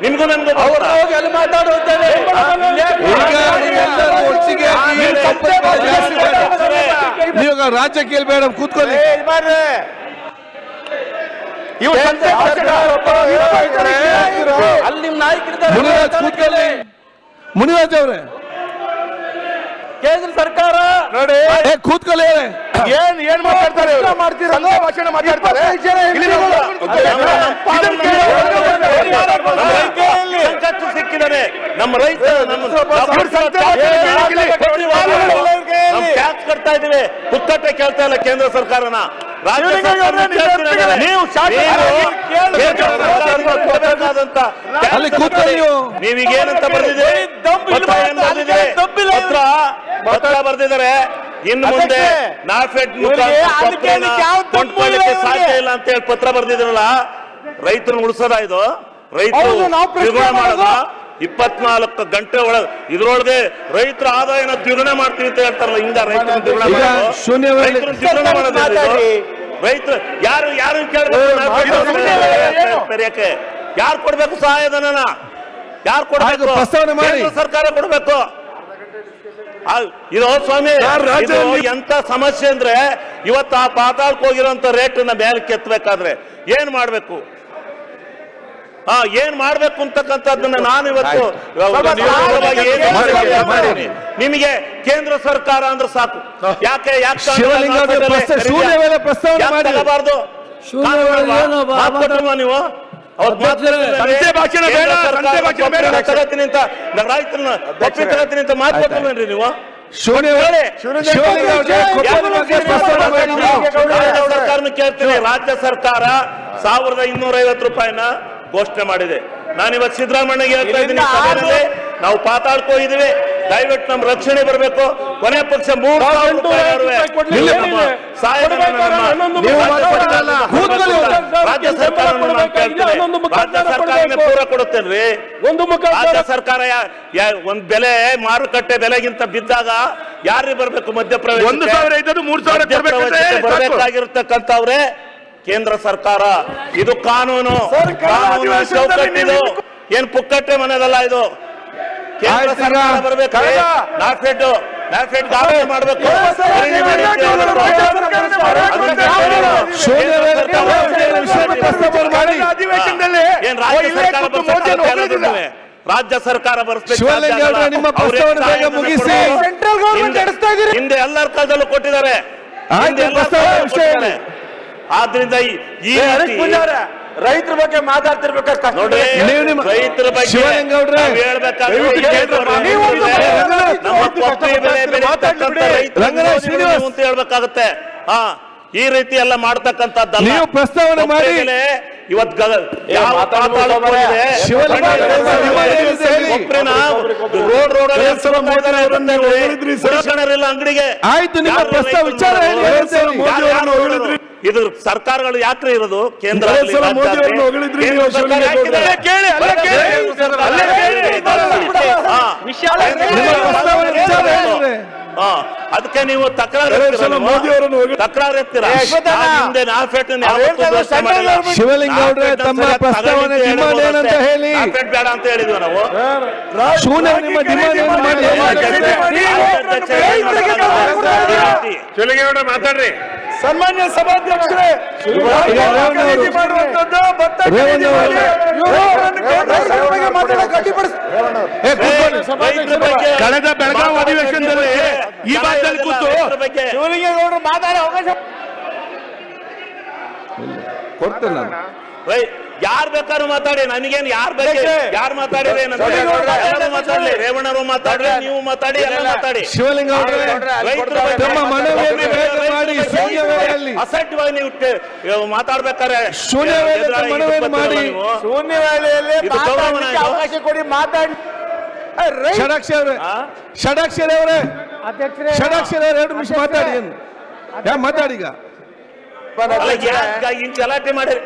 ನಿಮ್ಗೂ ನನ್ಗೂ ನೀವು ರಾಜ್ಯಕ್ಕೆ ಬೇಡ ಕೂತ್ಕೊಳ್ಳಿ. ಮುನಿರಾಜ್ ಅವರೇ ಕೇಂದ್ರ ಸರ್ಕಾರ ನೋಡಿ ಕೂತ್ಕೊಳ್ಳಿ. ಏನ್ ಮಾತಾಡ್ತಾರೆ ಭಾಷಣ ಮಾತಾಡ್ತಾರೆ. ಸಿಕ್ಕಿದ್ದಾರೆ ನಮ್ಮ ರೈತ ಟ್ಯಾಕ್ಸ್ ಕಟ್ತಾ ಇದೀವಿ, ಪುಕ್ಕಟ್ಟೆ ಕೇಳ್ತಾ ಇಲ್ಲ ಕೇಂದ್ರ ಸರ್ಕಾರನ. ನೀವೀಗೇನಂತ ಬರ್ದಿದ್ದೀರಿ? ಪತ್ರ ಬರ್ದಿದ್ದಾರೆ. ಇನ್ನು ಮುಂದೆ ನಾಫೆಡ್ ಕೊಂಡ್ಕೊಳ್ಳಿಕ್ಕೆ ಸಾಧ್ಯ ಇಲ್ಲ ಅಂತ ಹೇಳಿ ಪತ್ರ ಬರ್ದಿದ್ರಲ್ಲ. ರೈತರನ್ನ ಉಳಿಸೋದ ಇದು? ರೈತರು ದ್ವಿಗುಣ ಮಾಡೋದ? 24 ಗಂಟೆ ಒಳಗೆ ಇದ್ರೊಳಗೆ ರೈತರ ಆದಾಯನ ದ್ವಿಗುಣ ಮಾಡ್ತೀವಿ ಅಂತ ಹೇಳ್ತಾರಲ್ಲ. ಹಿಂಗ ರೈತರ ದ್ವಿಗುಣ ಮಾಡೋದು ರೈತರು ಯಾರು ಕೇಳಬೇಕು? ಯಾರು ಕೊಡ್ಬೇಕು ಸಹಾಯಧನ? ಯಾರು ಕೊಡ್ಬೇಕು? ಕೇಂದ್ರ ಸರ್ಕಾರ ಕೊಡ್ಬೇಕು. ಇದು ಸ್ವಾಮಿ ಎಂತ ಸಮಸ್ಯೆ ಅಂದ್ರೆ ಇವತ್ತು ಆ ಪಾತಾಳಕ್ಕೆ ಹೋಗಿರೋಂತ ರೇಟ್ ನ ಮೇಲೆ ಕೆತ್ತಬೇಕಾದ್ರೆ ಏನ್ ಮಾಡ್ಬೇಕು? ಏನ್ ಮಾಡ್ಬೇಕು ಅಂತಕ್ಕಂಥದ್ದನ್ನ ನಾನು ಇವತ್ತು ನಿಮಗೆ ಕೇಂದ್ರ ಸರ್ಕಾರ ಅಂದ್ರೆ ಸಾಕು. ಯಾಕೆ ತಗೋಬಾರ್ದು? ನೀವು ತಗತೀನಿ ಅಂತ ರೈತರನ್ನ ಒಪ್ಪಿ ತಗತೀನಿ ಅಂತ ಮಾತು ಕೊಟ್ಟಿಲ್ವೇನ್ರಿ ನೀವು? ಸರ್ಕಾರನ ಕೇಳ್ತೀನಿ. ರಾಜ್ಯ ಸರ್ಕಾರ 1250 ರೂಪಾಯಿನ ಘೋಷಣೆ ಮಾಡಿದೆ. ನಾನಿವತ್ತು ಸಿದ್ದರಾಮಯ್ಯಗೆ ಹೇಳ್ತಾ ಇದ್ದೀನಿ, ಸಭೆಯಲ್ಲಿ ನಾವು ಪಾತಾಳಕ್ಕೆ ಹೋಗಿದ್ದೀವಿ, ದಯವಿಟ್ಟು ನಮ್ಮ ರಕ್ಷಣೆ ಬರಬೇಕು. ಕೊನೆ ಪಕ್ಷ 3000 ರೂಪಾಯಿ ರಾಜ್ಯ ಸರ್ಕಾರನೇ ಪೂರ ಕೊಡುತ್ತೇನ್ರಿ. ರಾಜ್ಯ ಸರ್ಕಾರ ಒಂದ್ ಬೆಲೆ ಮಾರುಕಟ್ಟೆ ಬೆಲೆಗಿಂತ ಬಿದ್ದಾಗ ಯಾರಿಗೆ ಬರ್ಬೇಕು? ಮಧ್ಯಪ್ರವೇಶ 1,500 ಕೇಂದ್ರ ಸರ್ಕಾರ. ಇದು ಕಾನೂನು ಚೌಕಟ್ಟಿದು, ಏನ್ ಪುಕ್ಕಟ್ಟೆ ಮನೆದಲ್ಲ ಇದು. ಕೇಂದ್ರ ಸರ್ಕಾರ ಬರ್ಬೇಕು. ನಾಫೆಡ್ ಮಾಡಬೇಕು. ರಾಜ್ಯ ಸರ್ಕಾರ ಬರ್ಸ್ಬೇಕು. ಹಿಂದೆ ಎಲ್ಲರ ಕಾಲದಲ್ಲೂ ಕೊಟ್ಟಿದ್ದಾರೆ. ಆದ್ರಿಂದ ಈ ರೈತರ ಬಗ್ಗೆ ಮಾತಾಡ್ತಿರ್ಬೇಕಾದ್ರೆ ನೋಡ್ರಿ, ರೈತರ ಬಗ್ಗೆ ಅಂತ ಹೇಳ್ಬೇಕಾಗತ್ತೆ. ಈ ರೀತಿ ಎಲ್ಲ ಮಾಡ್ತಕ್ಕಂಥದ್ದಲ್ಲ. ಪ್ರಸ್ತಾವನೆ ಮಾಡಿ ಇವತ್ತು ಅಂಗಡಿಗೆ ಆಯ್ತು. ನಿಮ್ಮ ಪ್ರಸ್ತಾವ ವಿಚಾರ ಇದು ಸರ್ಕಾರಗಳು ಯಾಕ್ರಿ ಇರೋದು? ಕೇಂದ್ರ ಅದಕ್ಕೆ ನೀವು ತಕರಾರು ಎತ್ತೀರಾ? ಹಿಂದೆ ಶಿವಲಿಂಗ ಅವರೇ, ತಮ್ಮ ಪ್ರಸ್ತಾವನೆ ಡಿಮಾಂಡ್ ಏನಂತ ಹೇಳಿ. ಬೇಡ ಅಂತ ಹೇಳಿದ್ವಿ ನಾವು. ನಿಮ್ಮ ಡಿಮಾಂಡ್ ಶಿವಲಿಂಗ ಅವರೇ ಮಾತಾಡ್ರಿ. ಸನ್ಮಾನ್ಯ ಸಭಾಧ್ಯಕ್ಷರೇ, ಕಳೆದ ಬೆಳಗಾವಿ ಅಧಿವೇಶನದಲ್ಲಿ ಈ ಭಾಗದಲ್ಲಿ ಕೂತು ಶಿವಲಿಂಗೇಗೌಡರು ಮಾತಾಡೋ ಅವಕಾಶ ಕೊಡ್ತೇನೆ ನಾನು. ಯಾರು ಬೇಕಾದ್ರೂ ಮಾತಾಡಿ, ನನಗೇನು ಯಾರು ಬೇಕು? ಯಾರು ಮಾತಾಡಿದ್ರೆ ಮಾತಾಡ್ಲಿ, ರೇವಣ್ಣರು ಮಾತಾಡ್ರಿ, ನೀವು ಮಾತಾಡಿ, ಎಲ್ಲ ಮಾತಾಡಿ. ಶಿವಲಿಂಗ ಅಸಡ್ಯವಾಗಿ ನೀವು ಮಾತಾಡ್ಬೇಕಾದ್ರೆ ಶೂನ್ಯ ವೇಳೆಯಲ್ಲಿ ಅವಕಾಶ ಕೊಡಿ, ಮಾತಾಡಿ. ಷಡಾಕ್ಷರಿ ಅವರೇ 2 ನಿಮಿಷ ಮಾತಾಡಿ. ಮಾತಾಡಿ. ಈಗ ಗಲಾಟೆ ಮಾಡಿ.